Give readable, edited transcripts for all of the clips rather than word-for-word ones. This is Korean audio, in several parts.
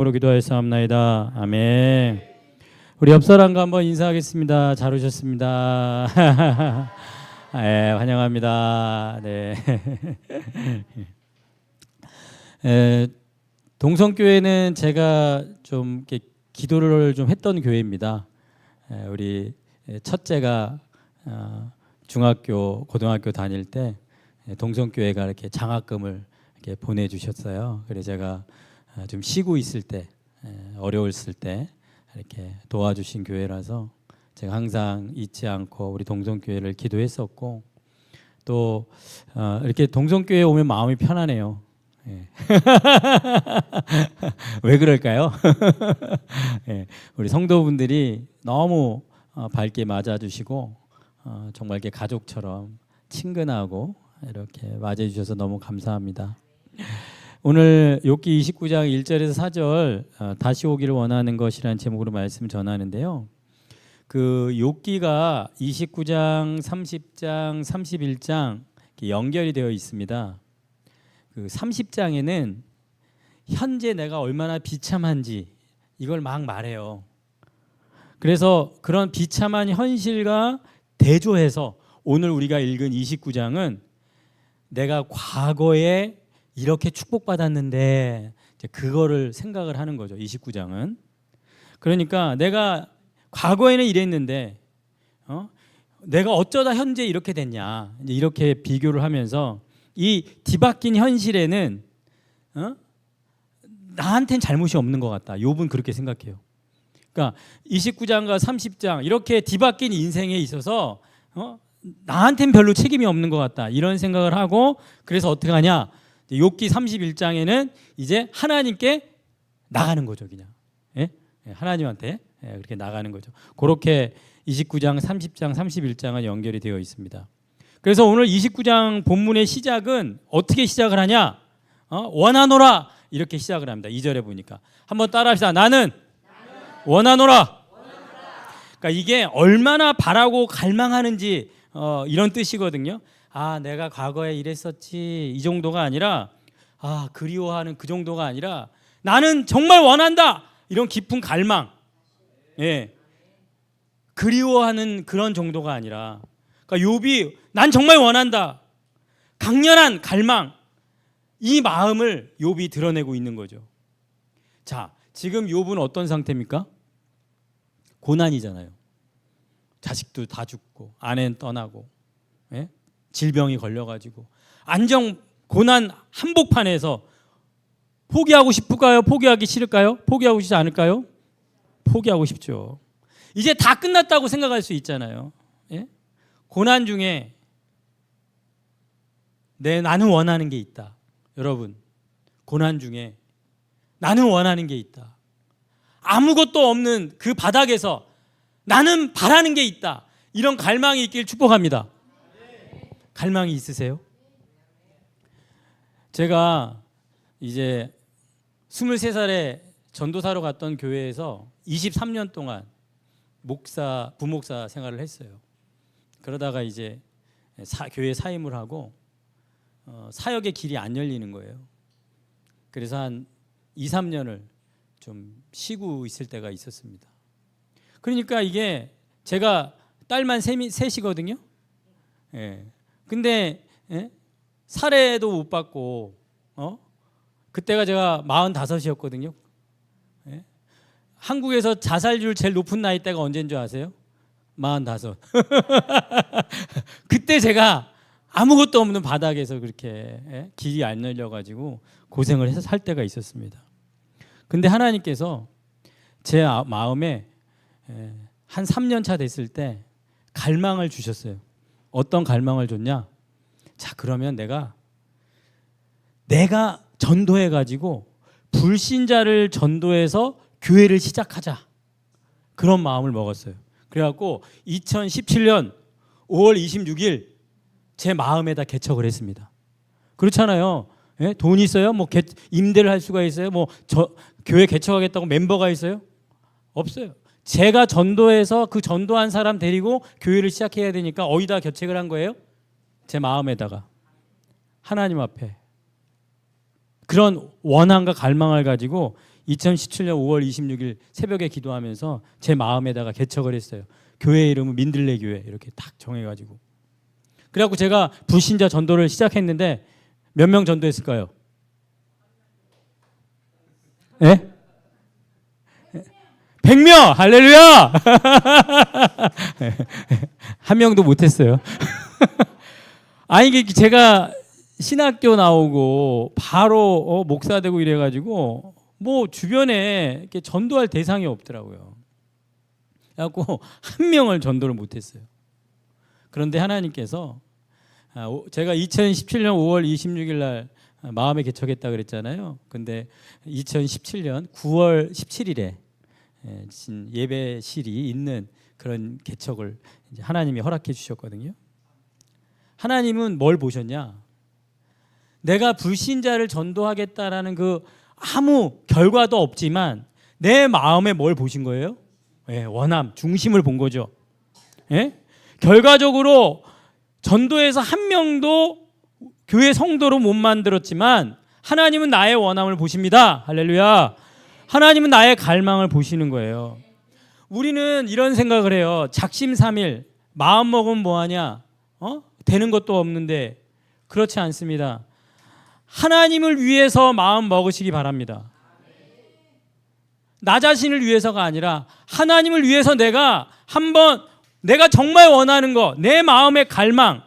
으로 기도하였사옵나이다. 아멘. 우리 옆 사람과 한번 인사하겠습니다. 잘 오셨습니다. 네, 환영합니다. 네. 동성교회는 제가 좀 이렇게 기도를 좀 했던 교회입니다. 우리 첫째가 중학교, 고등학교 다닐 때 동성교회가 이렇게 장학금을 이렇게 보내주셨어요. 그래서 제가 좀 쉬고 있을 때, 어려웠을 때 이렇게 도와주신 교회라서 제가 항상 잊지 않고 우리 동성교회를 기도했었고, 또 이렇게 동성교회에 오면 마음이 편하네요. 왜 그럴까요? 우리 성도분들이 너무 밝게 맞아주시고 정말 이렇게 가족처럼 친근하고 이렇게 맞아주셔서 너무 감사합니다. 오늘 욥기 29장 1절에서 4절 다시 오기를 원하는 것이라는 제목으로 말씀 전하는데요. 그 욥기가 29장, 30장, 31장 연결이 되어 있습니다. 그 30장에는 현재 내가 얼마나 비참한지 이걸 막 말해요. 그래서 그런 비참한 현실과 대조해서 오늘 우리가 읽은 29장은 내가 과거에 이렇게 축복받았는데 이제 그거를 생각을 하는 거죠. 29장은. 그러니까 내가 과거에는 이랬는데 내가 어쩌다 현재 이렇게 됐냐, 이제 이렇게 비교를 하면서 이 뒤바뀐 현실에는 나한테는 잘못이 없는 것 같다. 욥은 그렇게 생각해요. 그러니까 29장과 30장 이렇게 뒤바뀐 인생에 있어서 나한테는 별로 책임이 없는 것 같다. 이런 생각을 하고, 그래서 어떻게 하냐? 욥기 31장에는 이제 하나님께 나가는 거죠, 그냥. 하나님한테 그렇게 나가는 거죠. 그렇게 29장, 30장, 31장은 연결이 되어 있습니다. 그래서 오늘 29장 본문의 시작은 어떻게 시작을 하냐? 원하노라 이렇게 시작을 합니다. 2절에 보니까 한번 따라합시다. 나는 원하노라. 그러니까 이게 얼마나 바라고 갈망하는지 이런 뜻이거든요. 내가 과거에 이랬었지 이 정도가 아니라 그리워하는 그 정도가 아니라 나는 정말 원한다 이런 깊은 갈망, 그리워하는 그런 정도가 아니라, 그러니까 욥이 난 정말 원한다 강렬한 갈망, 이 마음을 욥이 드러내고 있는 거죠. 자, 지금 욥은 어떤 상태입니까? 고난이잖아요. 자식도 다 죽고 아내는 떠나고 질병이 걸려가지고 안정 고난 한복판에서 포기하고 싶을까요? 포기하기 싫을까요? 포기하고 싶지 않을까요? 포기하고 싶죠. 이제 다 끝났다고 생각할 수 있잖아요. 고난 중에 나는 원하는 게 있다. 여러분, 고난 중에 나는 원하는 게 있다. 아무것도 없는 그 바닥에서 나는 바라는 게 있다. 이런 갈망이 있길 축복합니다. 갈망이 있으세요? 제가 이제 23살에 전도사로 갔던 교회에서 23년 동안 부목사 생활을 했어요. 그러다가 이제 교회 사임을 하고 사역의 길이 안 열리는 거예요. 그래서 한 2, 3년을 좀 쉬고 있을 때가 있었습니다. 그러니까 이게 제가 딸만 셋이거든요. 근데 사례도 못 받고 그때가 제가 45이었거든요. 한국에서 자살률 제일 높은 나이대가 언제인 줄 아세요? 45. 그때 제가 아무것도 없는 바닥에서 그렇게 길이 안 열려가지고 고생을 해서 살 때가 있었습니다. 근데 하나님께서 제 마음에 한 3년 차 됐을 때 갈망을 주셨어요. 어떤 갈망을 줬냐? 자, 그러면 내가 전도해가지고 불신자를 전도해서 교회를 시작하자. 그런 마음을 먹었어요. 그래갖고 2017년 5월 26일 제 마음에다 개척을 했습니다. 그렇잖아요. 돈 있어요? 뭐 임대를 할 수가 있어요? 교회 개척하겠다고 멤버가 있어요? 없어요. 제가 전도해서 그 전도한 사람 데리고 교회를 시작해야 되니까 어디다 개척을 한 거예요? 제 마음에다가. 하나님 앞에. 그런 원함과 갈망을 가지고 2017년 5월 26일 새벽에 기도하면서 제 마음에다가 개척을 했어요. 교회 이름은 민들레 교회 이렇게 딱 정해가지고. 그래갖고 제가 불신자 전도를 시작했는데 몇 명 전도했을까요? 예? 100명! 할렐루야! 한 명도 못했어요. 아니, 이게 제가 신학교 나오고 바로 목사 되고 이래가지고 뭐 주변에 이렇게 전도할 대상이 없더라고요. 그래갖고 한 명을 전도를 못했어요. 그런데 하나님께서 제가 2017년 5월 26일 날 마음에 개척했다 그랬잖아요. 근데 2017년 9월 17일에 예배실이 있는 그런 개척을 이제 하나님이 허락해 주셨거든요. 하나님은 뭘 보셨냐? 내가 불신자를 전도하겠다라는 그 아무 결과도 없지만 내 마음에 뭘 보신 거예요? 원함, 중심을 본 거죠. 결과적으로 전도에서 한 명도 교회 성도로 못 만들었지만 하나님은 나의 원함을 보십니다. 할렐루야. 하나님은 나의 갈망을 보시는 거예요. 우리는 이런 생각을 해요. 작심삼일 마음 먹으면 뭐하냐? 되는 것도 없는데. 그렇지 않습니다. 하나님을 위해서 마음 먹으시기 바랍니다. 나 자신을 위해서가 아니라 하나님을 위해서 내가 정말 원하는 거, 내 마음의 갈망.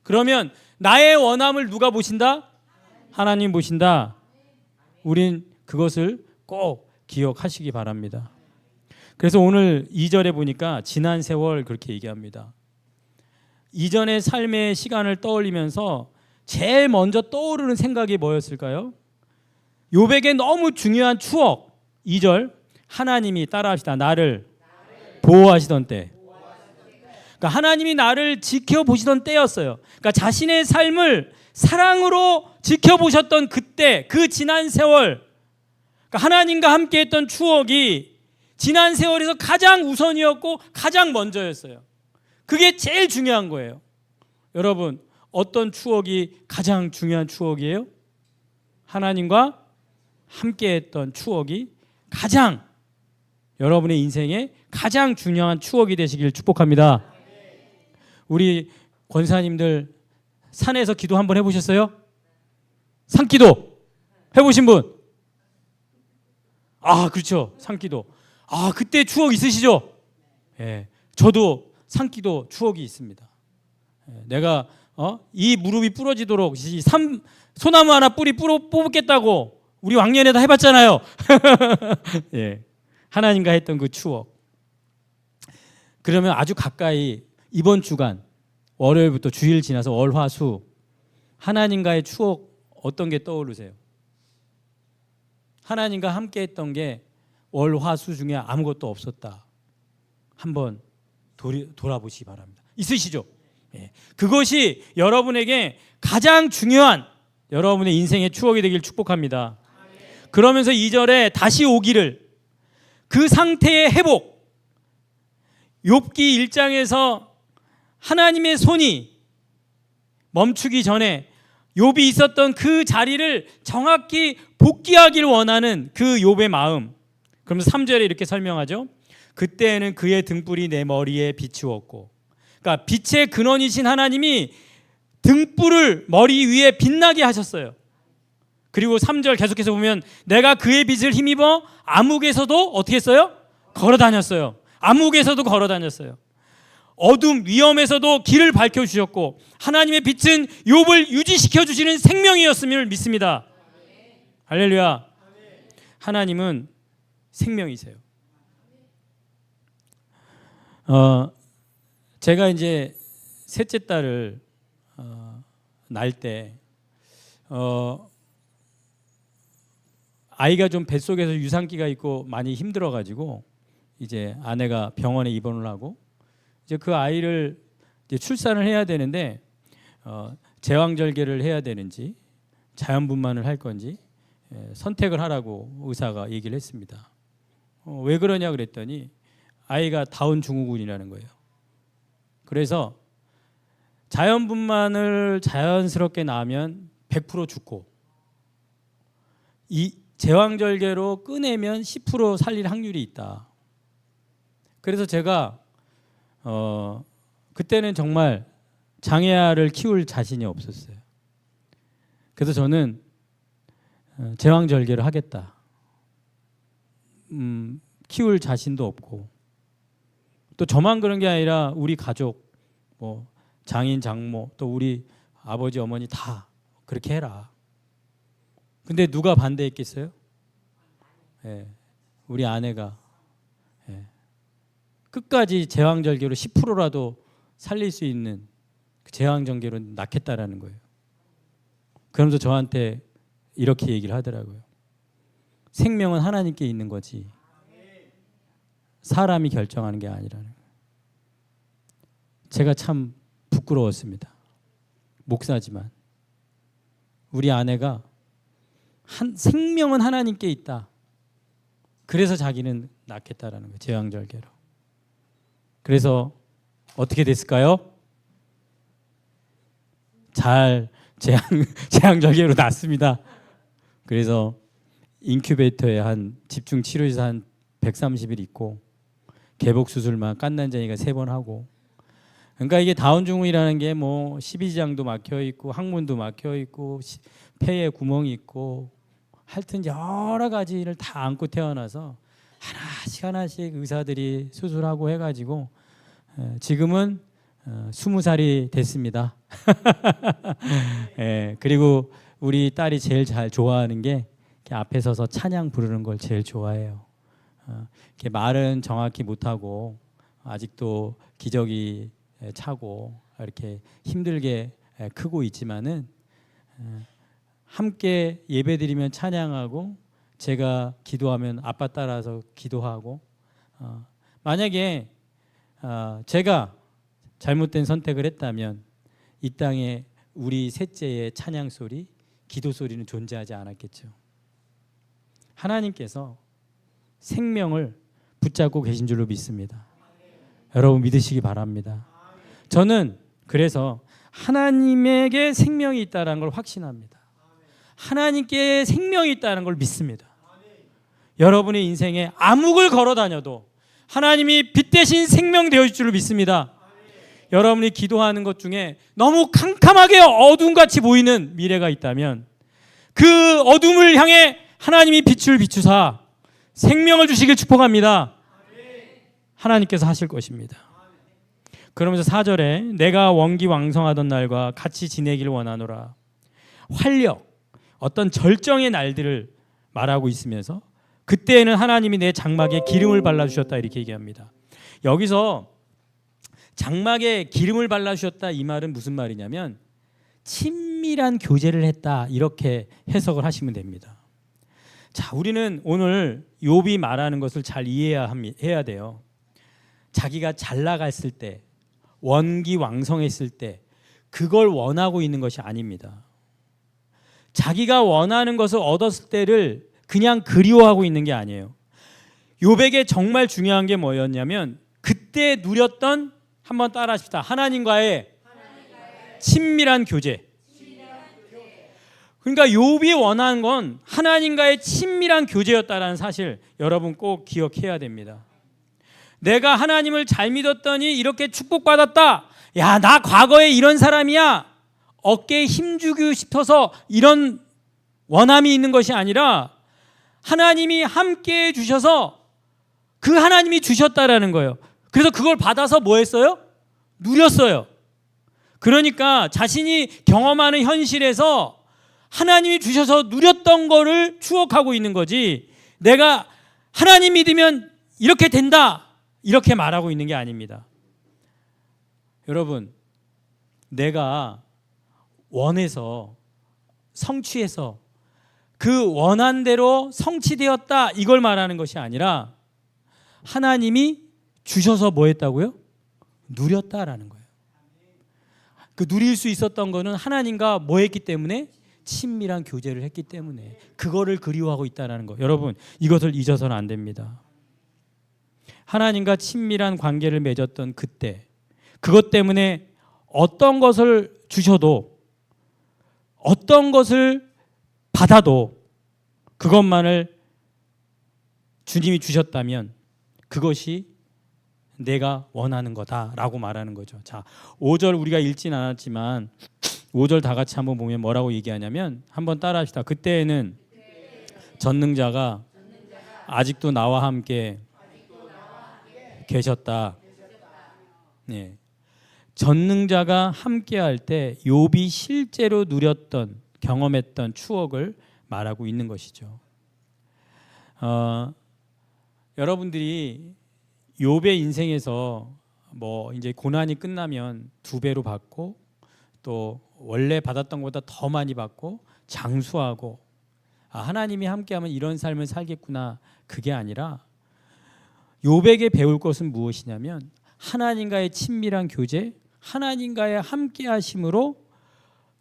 그러면 나의 원함을 누가 보신다? 하나님 보신다. 우린 그것을 꼭 기억하시기 바랍니다. 그래서 오늘 2절에 보니까 지난 세월 그렇게 얘기합니다. 이전의 삶의 시간을 떠올리면서 제일 먼저 떠오르는 생각이 뭐였을까요? 욥에게 너무 중요한 추억. 2절 하나님이 따라합시다. 나를 보호하시던 때. 그러니까 하나님이 나를 지켜보시던 때였어요. 그러니까 자신의 삶을 사랑으로 지켜보셨던 그때, 그 지난 세월, 그러니까 하나님과 함께했던 추억이 지난 세월에서 가장 우선이었고 가장 먼저였어요. 그게 제일 중요한 거예요. 여러분, 어떤 추억이 가장 중요한 추억이에요? 하나님과 함께했던 추억이 가장 여러분의 인생에 가장 중요한 추억이 되시길 축복합니다. 우리 권사님들 산에서 기도 한번 해보셨어요? 산기도 해보신 분? 그렇죠. 산기도. 그때 추억 있으시죠? 저도 산기도 추억이 있습니다. 내가 이 무릎이 부러지도록 소나무 하나 뿌리 뽑겠다고 우리 왕년에도 해봤잖아요. 하나님과 했던 그 추억. 그러면 아주 가까이 이번 주간 월요일부터 주일 지나서 월, 화, 수 하나님과의 추억 어떤 게 떠오르세요? 하나님과 함께 했던 게 월, 화, 수 중에 아무것도 없었다. 한번 돌아보시기 바랍니다. 있으시죠? 그것이 여러분에게 가장 중요한 여러분의 인생의 추억이 되길 축복합니다. 그러면서 2절에 다시 오기를, 그 상태의 회복. 욥기 1장에서 하나님의 손이 멈추기 전에 욥이 있었던 그 자리를 정확히 복귀하기를 원하는 그 욥의 마음. 그러면서 3절에 이렇게 설명하죠. 그때에는 그의 등불이 내 머리에 비추었고, 그러니까 빛의 근원이신 하나님이 등불을 머리 위에 빛나게 하셨어요. 그리고 3절 계속해서 보면 내가 그의 빛을 힘입어 암흑에서도 어떻게 했어요? 걸어 다녔어요. 암흑에서도 걸어 다녔어요. 어둠 위험에서도 길을 밝혀주셨고, 하나님의 빛은 욥을 유지시켜 주시는 생명이었음을 믿습니다. 할렐루야. 하나님은 생명이세요. 제가 이제 셋째 딸을 낳을 때 아이가 좀 뱃속에서 유산기가 있고 많이 힘들어가지고 이제 아내가 병원에 입원을 하고 이제 그 아이를 이제 출산을 해야 되는데 제왕절개를 해야 되는지 자연분만을 할 건지 선택을 하라고 의사가 얘기를 했습니다. 왜 그러냐 그랬더니 아이가 다운 증후군이라는 거예요. 그래서 자연분만을 자연스럽게 낳으면 100% 죽고 제왕절개로 꺼내면 10% 살릴 확률이 있다. 그래서 제가 그때는 정말 장애아를 키울 자신이 없었어요. 그래서 저는 제왕절개를 하겠다. 키울 자신도 없고, 또 저만 그런 게 아니라 우리 가족, 뭐 장인, 장모, 또 우리 아버지, 어머니 다 그렇게 해라. 근데 누가 반대했겠어요? 예, 우리 아내가 끝까지 제왕절개로 10%라도 살릴 수 있는 그 제왕절개로 낳겠다라는 거예요. 그러면서 저한테 이렇게 얘기를 하더라고요. 생명은 하나님께 있는 거지 사람이 결정하는 게 아니라는 거예요. 제가 참 부끄러웠습니다. 목사지만 우리 아내가 생명은 하나님께 있다. 그래서 자기는 낳겠다라는 거예요. 제왕절개로. 그래서 어떻게 됐을까요? 잘 제왕절개로 낳습니다. 그래서 인큐베이터에 한 집중 치료에서 한 130일 있고, 개복 수술만 깐난쟁이가 3번 하고. 그러니까 이게 다운 증후군이라는 게 뭐 십이지장도 막혀 있고 항문도 막혀 있고 폐에 구멍이 있고, 하여튼 여러 가지를 다 안고 태어나서 하나씩 의사들이 수술하고 해가지고 지금은 20살이 됐습니다. 그리고 우리 딸이 제일 잘 좋아하는 게 앞에 서서 찬양 부르는 걸 제일 좋아해요. 이렇게 말은 정확히 못하고 아직도 기저귀 차고 이렇게 힘들게 크고 있지만은 함께 예배드리면 찬양하고, 제가 기도하면 아빠 따라서 기도하고, 만약에 제가 잘못된 선택을 했다면 이 땅에 우리 셋째의 찬양 소리, 기도 소리는 존재하지 않았겠죠. 하나님께서 생명을 붙잡고 계신 줄로 믿습니다. 여러분 믿으시기 바랍니다. 저는 그래서 하나님에게 생명이 있다는 걸 확신합니다. 하나님께 생명이 있다는 걸 믿습니다. 여러분의 인생에 암흑을 걸어 다녀도 하나님이 빛 대신 생명 되어줄 줄을 믿습니다. 여러분이 기도하는 것 중에 너무 캄캄하게 어둠같이 보이는 미래가 있다면 그 어둠을 향해 하나님이 빛을 비추사 생명을 주시길 축복합니다. 하나님께서 하실 것입니다. 그러면서 4절에 내가 원기왕성하던 날과 같이 지내기를 원하노라. 활력, 어떤 절정의 날들을 말하고 있으면서 그때에는 하나님이 내 장막에 기름을 발라주셨다 이렇게 얘기합니다. 여기서 장막에 기름을 발라주셨다 이 말은 무슨 말이냐면 친밀한 교제를 했다 이렇게 해석을 하시면 됩니다. 자, 우리는 오늘 욥이 말하는 것을 잘 이해해야 돼요. 자기가 잘 나갔을 때, 원기왕성했을 때 그걸 원하고 있는 것이 아닙니다. 자기가 원하는 것을 얻었을 때를 그냥 그리워하고 있는 게 아니에요. 욥에게 정말 중요한 게 뭐였냐면 그때 누렸던, 한번 따라 하십시다. 하나님과의 친밀한 교제. 그러니까 욥이 원하는 건 하나님과의 친밀한 교제였다라는 사실 여러분 꼭 기억해야 됩니다. 내가 하나님을 잘 믿었더니 이렇게 축복받았다. 야, 나 과거에 이런 사람이야. 어깨에 힘주고 싶어서 이런 원함이 있는 것이 아니라 하나님이 함께해 주셔서 그 하나님이 주셨다라는 거예요. 그래서 그걸 받아서 뭐 했어요? 누렸어요. 그러니까 자신이 경험하는 현실에서 하나님이 주셔서 누렸던 거를 추억하고 있는 거지, 내가 하나님 믿으면 이렇게 된다 이렇게 말하고 있는 게 아닙니다. 여러분, 내가 원해서 성취해서 그 원한 대로 성취되었다 이걸 말하는 것이 아니라 하나님이 주셔서 뭐 했다고요? 누렸다라는 거예요. 그 누릴 수 있었던 거는 하나님과 뭐 했기 때문에? 친밀한 교제를 했기 때문에 그거를 그리워하고 있다는 거. 여러분, 이것을 잊어서는 안 됩니다. 하나님과 친밀한 관계를 맺었던 그때, 그것 때문에 어떤 것을 주셔도 어떤 것을 받아도 그것만을 주님이 주셨다면 그것이 내가 원하는 거다라고 말하는 거죠. 자, 5절 우리가 읽진 않았지만 5절 다 같이 한번 보면 뭐라고 얘기하냐면 한번 따라합시다. 그때에는 전능자가 아직도 나와 함께 계셨다. 네. 전능자가 함께할 때 욥이 실제로 누렸던 경험했던 추억을 말하고 있는 것이죠. 여러분들이 욥의 인생에서 뭐 이제 고난이 끝나면 2배로 받고 또 원래 받았던 것보다 더 많이 받고 장수하고 하나님이 함께하면 이런 삶을 살겠구나, 그게 아니라 욥에게 배울 것은 무엇이냐면 하나님과의 친밀한 교제, 하나님과의 함께하심으로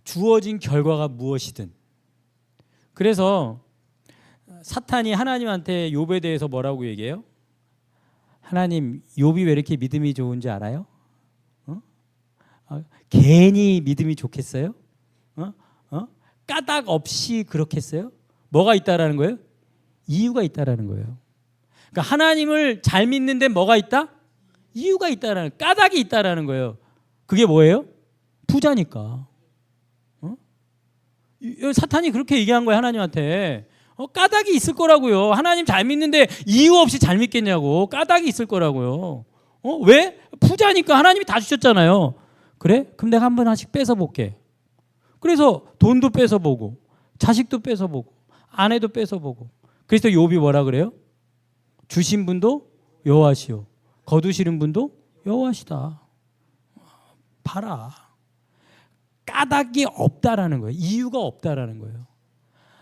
주어진 결과가 무엇이든. 그래서 사탄이 하나님한테 욥에 대해서 뭐라고 얘기해요? 하나님, 욥이 왜 이렇게 믿음이 좋은지 알아요? 괜히 믿음이 좋겠어요? 까닭 없이 그렇겠어요? 뭐가 있다라는 거예요? 이유가 있다라는 거예요. 그러니까 하나님을 잘 믿는데 뭐가 있다? 이유가 있다라는, 까닭이 있다라는 거예요. 그게 뭐예요? 부자니까. 사탄이 그렇게 얘기한 거예요, 하나님한테. 까닭이 있을 거라고요. 하나님 잘 믿는데 이유 없이 잘 믿겠냐고. 까닭이 있을 거라고요. 왜? 부자니까. 하나님이 다 주셨잖아요. 그래? 그럼 내가 한 번 하나씩 뺏어볼게. 그래서 돈도 뺏어보고 자식도 뺏어보고 아내도 뺏어보고. 그래서 욥이 뭐라 그래요? 주신 분도 여호와시오, 거두시는 분도 여호와시다. 봐라. 까닭이 없다라는 거예요. 이유가 없다라는 거예요.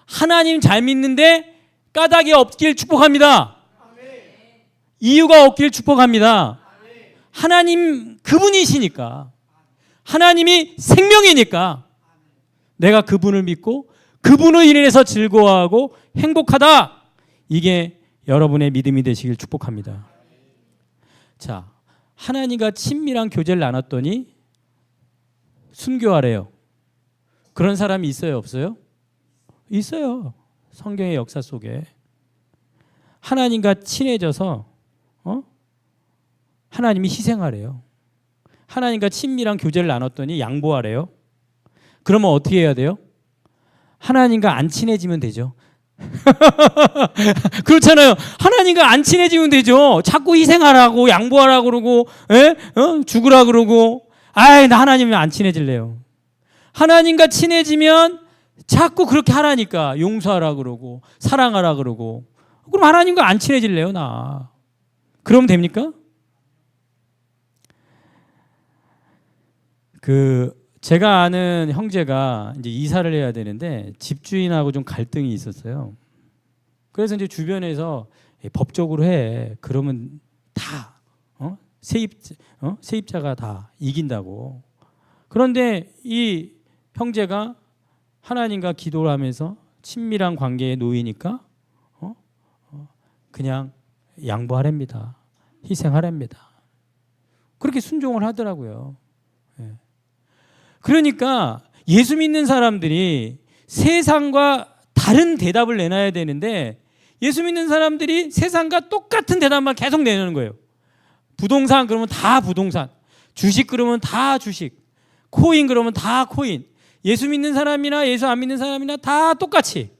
하나님 잘 믿는데 까닭이 없길 축복합니다. 이유가 없길 축복합니다. 하나님 그분이시니까, 하나님이 생명이니까 내가 그분을 믿고 그분을 인해서 즐거워하고 행복하다. 이게 여러분의 믿음이 되시길 축복합니다. 자, 하나님과 친밀한 교제를 나눴더니 순교하래요. 그런 사람이 있어요, 없어요? 있어요. 성경의 역사 속에 하나님과 친해져서 하나님이 희생하래요. 하나님과 친밀한 교제를 나눴더니 양보하래요. 그러면 어떻게 해야 돼요? 하나님과 안 친해지면 되죠. 그렇잖아요. 하나님과 안 친해지면 되죠. 자꾸 희생하라고 양보하라고 그러고 죽으라 그러고. 나 하나님이랑 안 친해질래요. 하나님과 친해지면 자꾸 그렇게 하라니까 용서하라 그러고 사랑하라 그러고. 그럼 하나님과 안 친해질래요, 나. 그러면 됩니까? 제가 아는 형제가 이제 이사를 해야 되는데 집주인하고 좀 갈등이 있었어요. 그래서 이제 주변에서 법적으로 해. 그러면 다 세입자가 다 이긴다고. 그런데 이 형제가 하나님과 기도를 하면서 친밀한 관계에 놓이니까 그냥 양보하랍니다. 희생하랍니다. 그렇게 순종을 하더라고요. 그러니까 예수 믿는 사람들이 세상과 다른 대답을 내놔야 되는데 예수 믿는 사람들이 세상과 똑같은 대답만 계속 내놓는 거예요. 부동산 그러면 다 부동산, 주식 그러면 다 주식, 코인 그러면 다 코인. 예수 믿는 사람이나 예수 안 믿는 사람이나 다 똑같이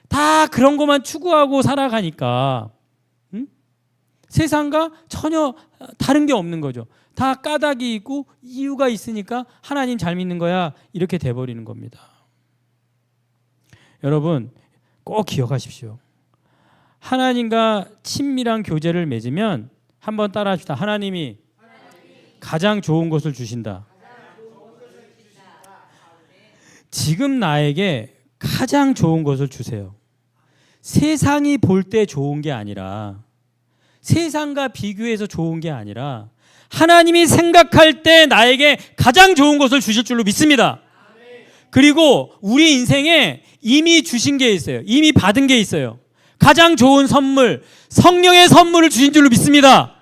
다 그런 것만 추구하고 살아가니까 세상과 전혀 다른 게 없는 거죠. 다 까닭이 있고 이유가 있으니까 하나님 잘 믿는 거야, 이렇게 돼버리는 겁니다. 여러분 꼭 기억하십시오. 하나님과 친밀한 교제를 맺으면 한번 따라합시다. 하나님이 가장 좋은 것을 주신다. 지금 나에게 가장 좋은 것을 주세요. 세상이 볼 때 좋은 게 아니라, 세상과 비교해서 좋은 게 아니라 하나님이 생각할 때 나에게 가장 좋은 것을 주실 줄로 믿습니다. 그리고 우리 인생에 이미 주신 게 있어요. 이미 받은 게 있어요. 가장 좋은 선물, 성령의 선물을 주신 줄로 믿습니다.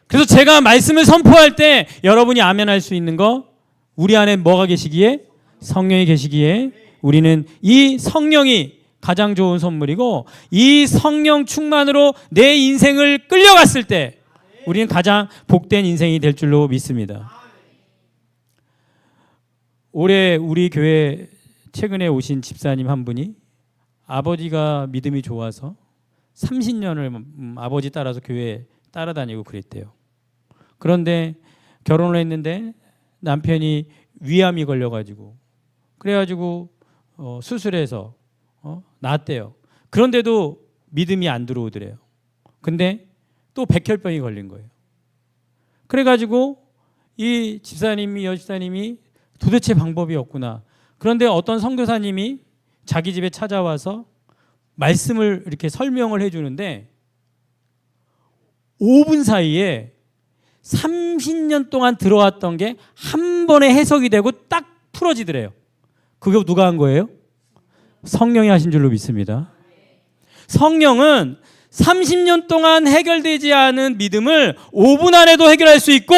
그래서 제가 말씀을 선포할 때 여러분이 아멘할 수 있는 거, 우리 안에 뭐가 계시기에? 성령이 계시기에 우리는 이 성령이 가장 좋은 선물이고 이 성령 충만으로 내 인생을 끌려갔을 때 우리는 가장 복된 인생이 될 줄로 믿습니다. 올해 우리 교회 최근에 오신 집사님 한 분이 아버지가 믿음이 좋아서 30년을 아버지 따라서 교회 따라다니고 그랬대요. 그런데 결혼을 했는데 남편이 위암이 걸려가지고 그래가지고 수술해서 나았대요. 그런데도 믿음이 안 들어오더래요. 근데 또 백혈병이 걸린 거예요. 그래가지고 이 집사님이 여집사님이 도대체 방법이 없구나. 그런데 어떤 선교사님이 자기 집에 찾아와서 말씀을 이렇게 설명을 해주는데 5분 사이에 30년 동안 들어왔던 게 한 번에 해석이 되고 딱 풀어지더래요. 그게 누가 한 거예요? 성령이 하신 줄로 믿습니다. 성령은 30년 동안 해결되지 않은 믿음을 5분 안에도 해결할 수 있고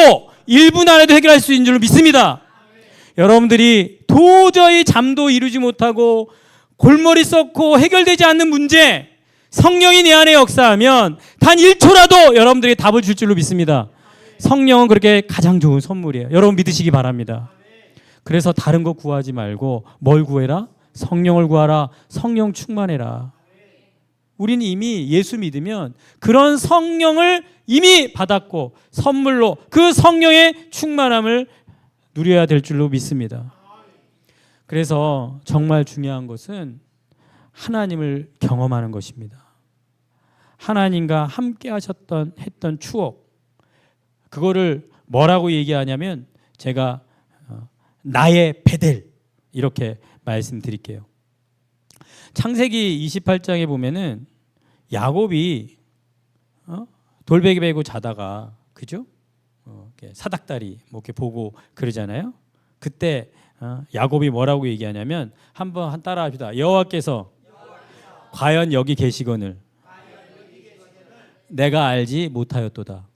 1분 안에도 해결할 수 있는 줄로 믿습니다. 여러분들이 도저히 잠도 이루지 못하고 골머리 썩고 해결되지 않는 문제, 성령이 내 안에 역사하면 단 1초라도 여러분들에게 답을 줄 줄로 믿습니다. 성령은 그렇게 가장 좋은 선물이에요. 여러분 믿으시기 바랍니다. 그래서 다른 거 구하지 말고 뭘 구해라? 성령을 구하라. 성령 충만해라. 우리는 이미 예수 믿으면 그런 성령을 이미 받았고 선물로 그 성령의 충만함을 누려야 될 줄로 믿습니다. 그래서 정말 중요한 것은 하나님을 경험하는 것입니다. 하나님과 함께 했던 추억, 그거를 뭐라고 얘기하냐면 제가 나의 베델 이렇게 말씀드릴게요. 창세기 28장에 보면은 야곱이 돌베개 베고 자다가 그죠? 사닥다리 뭐 이렇게 보고 그러잖아요. 그때 야곱이 뭐라고 얘기하냐면 한번 따라합시다. 여호와께서 과연 여기 계시거늘 내가 알지 못하였도다.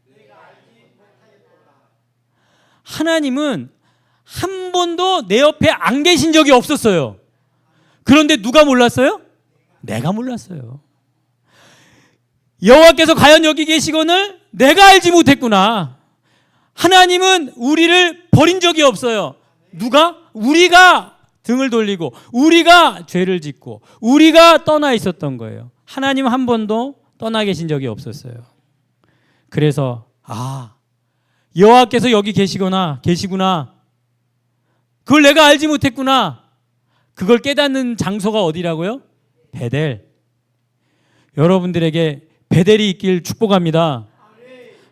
하나님은 한 번도 내 옆에 안 계신 적이 없었어요. 그런데 누가 몰랐어요? 내가 몰랐어요. 여호와께서 과연 여기 계시거늘 내가 알지 못했구나. 하나님은 우리를 버린 적이 없어요. 누가? 우리가 등을 돌리고 우리가 죄를 짓고 우리가 떠나 있었던 거예요. 하나님 한 번도 떠나 계신 적이 없었어요. 그래서 여호와께서 여기 계시구나. 그걸 내가 알지 못했구나. 그걸 깨닫는 장소가 어디라고요? 베델. 여러분들에게 베델이 있길 축복합니다.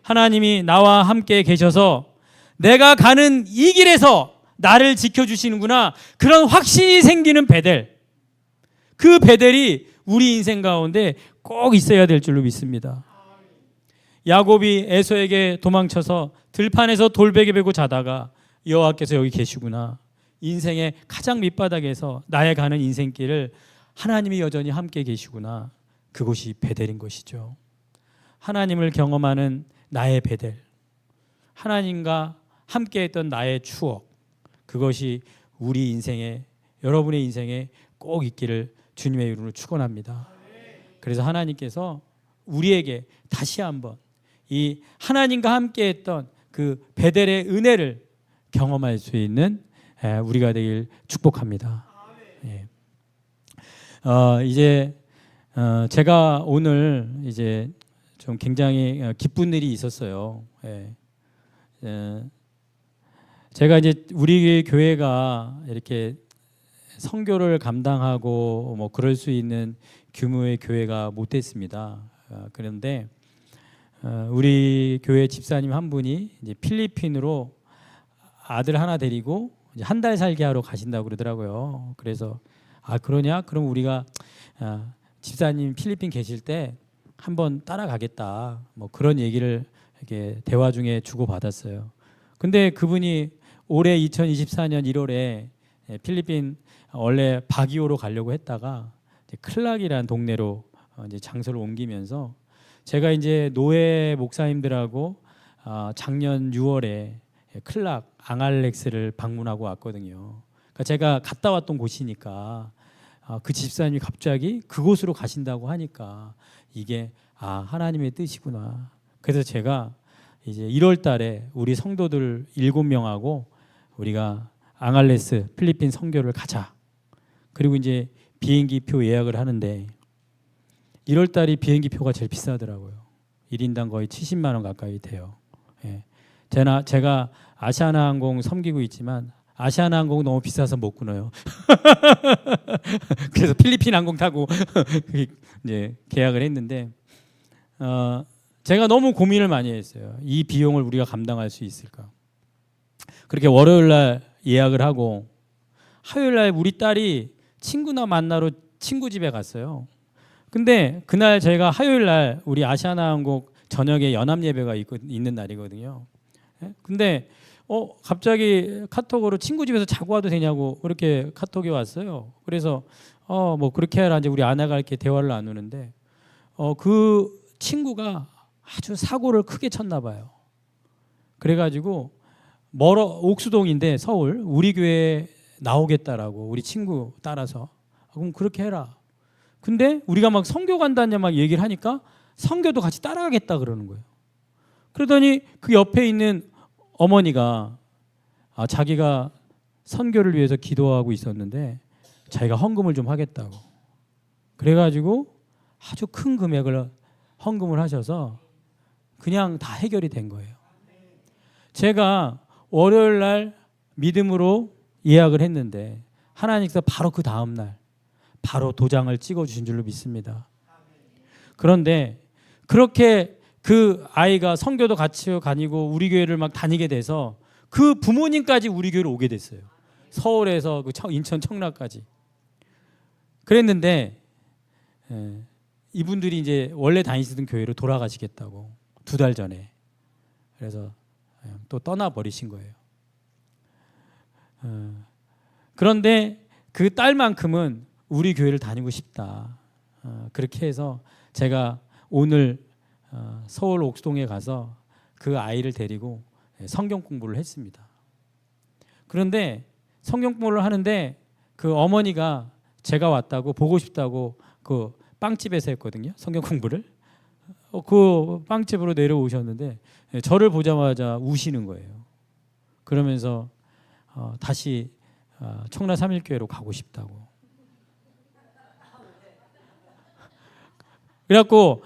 하나님이 나와 함께 계셔서 내가 가는 이 길에서 나를 지켜주시는구나. 그런 확신이 생기는 베델. 그 베델이 우리 인생 가운데 꼭 있어야 될 줄로 믿습니다. 야곱이 에서에게 도망쳐서 들판에서 돌베개 베고 자다가 여호와께서 여기 계시구나. 인생의 가장 밑바닥에서 나의 가는 인생길을 하나님이 여전히 함께 계시구나. 그것이 베델인 것이죠. 하나님을 경험하는 나의 베델, 하나님과 함께했던 나의 추억, 그것이 우리 인생에, 여러분의 인생에 꼭 있기를 주님의 이름으로 축원합니다. 그래서 하나님께서 우리에게 다시 한번 이 하나님과 함께했던 그 베델의 은혜를 경험할 수 있는 우리가 되길 축복합니다. 이제 제가 오늘 이제 좀 굉장히 기쁜 일이 있었어요. 제가 이제 우리 교회가 이렇게 선교를 감당하고 뭐 그럴 수 있는 규모의 교회가 못 됐습니다. 그런데 우리 교회 집사님 한 분이 이제 필리핀으로 아들 하나 데리고 한 달 살게 하러 가신다고 그러더라고요. 그래서 그러냐? 그럼 우리가 집사님 필리핀 계실 때 한번 따라가겠다. 뭐 그런 얘기를 이렇게 대화 중에 주고 받았어요. 근데 그분이 올해 2024년 1월에 필리핀 원래 바기오로 가려고 했다가 클락이라는 동네로 이제 장소를 옮기면서 제가 이제 노예 목사님들하고 작년 6월에 클락 앙알렉스를 방문하고 왔거든요. 그러니까 제가 갔다 왔던 곳이니까 그 집사님이 갑자기 그곳으로 가신다고 하니까 이게 하나님의 뜻이구나. 그래서 제가 이제 1월 달에 우리 성도들 7명하고 우리가 앙알레스 필리핀 선교를 가자. 그리고 이제 비행기 표 예약을 하는데 1월 달이 비행기 표가 제일 비싸더라고요. 1인당 거의 70만 원 가까이 돼요. 예. 제가 아시아나항공 섬기고 있지만 아시아나항공 너무 비싸서 못 끊어요. 그래서 필리핀 항공 타고 이제 계약을 했는데 제가 너무 고민을 많이 했어요. 이 비용을 우리가 감당할 수 있을까? 그렇게 월요일 날 예약을 하고 화요일 날 우리 딸이 친구나 만나러 친구 집에 갔어요. 근데 그날 저희가 화요일 날 우리 아시아나항공 저녁에 연합 예배가 있는 날이거든요. 근데 갑자기 카톡으로 친구 집에서 자고 와도 되냐고 그렇게 카톡이 왔어요. 그래서 뭐 그렇게 해라 이제 우리 아내가 이렇게 대화를 나누는데 그 친구가 아주 사고를 크게 쳤나 봐요. 그래가지고 옥수동인데 서울 우리 교회에 나오겠다라고 우리 친구 따라서 그럼 그렇게 해라. 근데 우리가 막 선교 간다냐 막 얘기를 하니까 선교도 같이 따라가겠다 그러는 거예요. 그러더니 그 옆에 있는 어머니가 자기가 선교를 위해서 기도하고 있었는데 자기가 헌금을 좀 하겠다고. 그래가지고 아주 큰 금액을 헌금을 하셔서 그냥 다 해결이 된 거예요. 제가 월요일 날 믿음으로 예약을 했는데 하나님께서 바로 그 다음 날 바로 도장을 찍어주신 줄로 믿습니다. 그런데 그렇게 그 아이가 선교도 같이 다니고 우리 교회를 막 다니게 돼서 그 부모님까지 우리 교회로 오게 됐어요. 서울에서 인천 청라까지. 그랬는데 이분들이 이제 원래 다니시던 교회로 돌아가시겠다고 2달 전에. 그래서 또 떠나버리신 거예요. 그런데 그 딸만큼은 우리 교회를 다니고 싶다. 그렇게 해서 제가 오늘 서울 옥수동에 가서 그 아이를 데리고 성경 공부를 했습니다. 그런데 성경 공부를 하는데 그 어머니가 제가 왔다고 보고 싶다고 그 빵집에서 했거든요. 성경 공부를. 그 빵집으로 내려오셨는데 저를 보자마자 우시는 거예요. 그러면서 다시 청라 삼일교회로 가고 싶다고. 그래갖고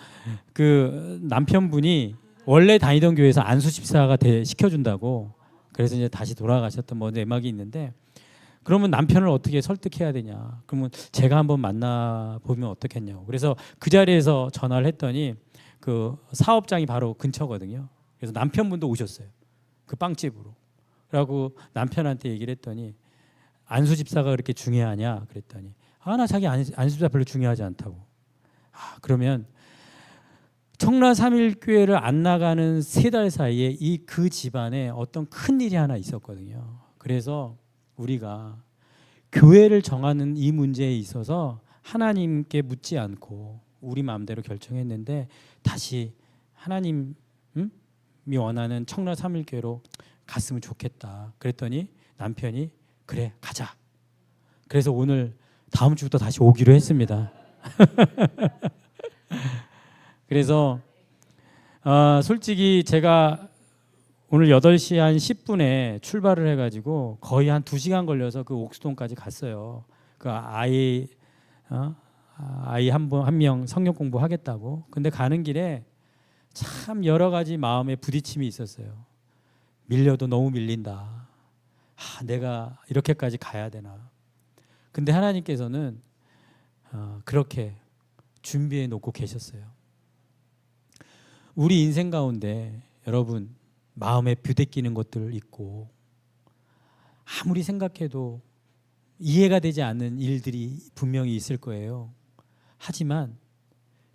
그 남편분이 원래 다니던 교회에서 안수 집사가 시켜준다고 그래서 이제 다시 돌아가셨던 뭐 내막이 있는데 그러면 남편을 어떻게 설득해야 되냐. 그러면 제가 한번 만나보면 어떻겠냐고. 그래서 그 자리에서 전화를 했더니 그 사업장이 바로 근처거든요. 그래서 남편분도 오셨어요. 그 빵집으로. 그러고 남편한테 얘기를 했더니 안수 집사가 그렇게 중요하냐 그랬더니 나 자기 안수 집사 별로 중요하지 않다고. 그러면 청라 삼일교회를 안 나가는 3달 사이에 그 집안에 어떤 큰 일이 하나 있었거든요. 그래서 우리가 교회를 정하는 이 문제에 있어서 하나님께 묻지 않고 우리 마음대로 결정했는데 다시 하나님이 원하는 청라 삼일교회로 갔으면 좋겠다. 그랬더니 남편이 그래 가자. 그래서 오늘 다음 주부터 다시 오기로 했습니다. 그래서 솔직히 제가 오늘 8시 한 10분에 출발을 해가지고 거의 한 2시간 걸려서 그 옥수동까지 갔어요. 그 아이 한 명 성경 공부하겠다고. 근데 가는 길에 참 여러 가지 마음에 부딪힘이 있었어요. 밀려도 너무 밀린다. 내가 이렇게까지 가야 되나. 근데 하나님께서는 그렇게 준비해 놓고 계셨어요. 우리 인생 가운데 여러분 마음에 부대끼는 것들 있고 아무리 생각해도 이해가 되지 않는 일들이 분명히 있을 거예요. 하지만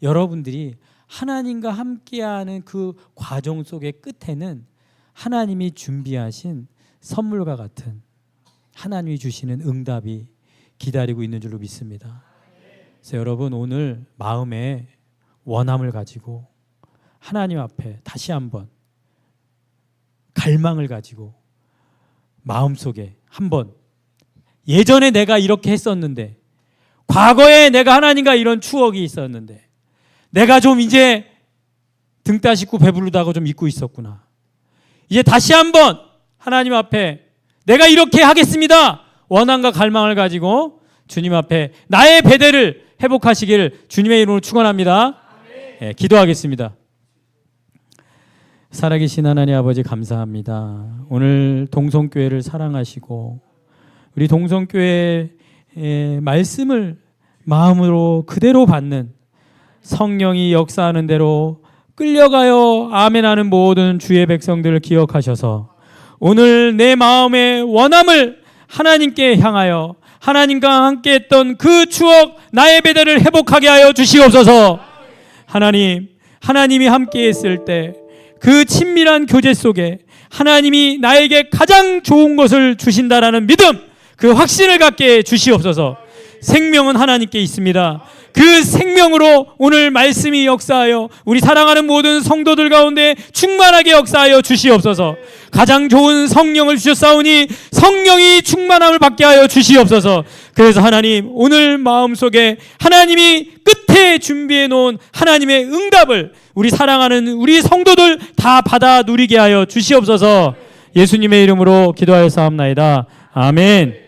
여러분들이 하나님과 함께하는 그 과정 속의 끝에는 하나님이 준비하신 선물과 같은 하나님이 주시는 응답이 기다리고 있는 줄로 믿습니다. 그래서 여러분 오늘 마음에 원함을 가지고 하나님 앞에 다시 한번 갈망을 가지고 마음속에 한번 예전에 내가 이렇게 했었는데 과거에 내가 하나님과 이런 추억이 있었는데 내가 좀 이제 등 따시고 배부르다고 좀 잊고 있었구나. 이제 다시 한번 하나님 앞에 내가 이렇게 하겠습니다. 원한과 갈망을 가지고 주님 앞에 나의 배대를 회복하시기를 주님의 이름으로 축원합니다. 네, 기도하겠습니다. 살아계신 하나님 아버지 감사합니다. 오늘 동성교회를 사랑하시고 우리 동성교회의 말씀을 마음으로 그대로 받는 성령이 역사하는 대로 끌려가요 아멘하는 모든 주의 백성들을 기억하셔서 오늘 내 마음의 원함을 하나님께 향하여 하나님과 함께 했던 그 추억 나의 배대를 회복하게 하여 주시옵소서. 하나님이 함께 했을 때 그 친밀한 교제 속에 하나님이 나에게 가장 좋은 것을 주신다라는 믿음, 그 확신을 갖게 주시옵소서. 생명은 하나님께 있습니다. 그 생명으로 오늘 말씀이 역사하여 우리 사랑하는 모든 성도들 가운데 충만하게 역사하여 주시옵소서. 가장 좋은 성령을 주셨사오니 성령이 충만함을 받게 하여 주시옵소서. 그래서 하나님 오늘 마음속에 하나님이 끝에 준비해 놓은 하나님의 응답을 우리 사랑하는 우리 성도들 다 받아 누리게 하여 주시옵소서. 예수님의 이름으로 기도하여 사옵나이다. 아멘.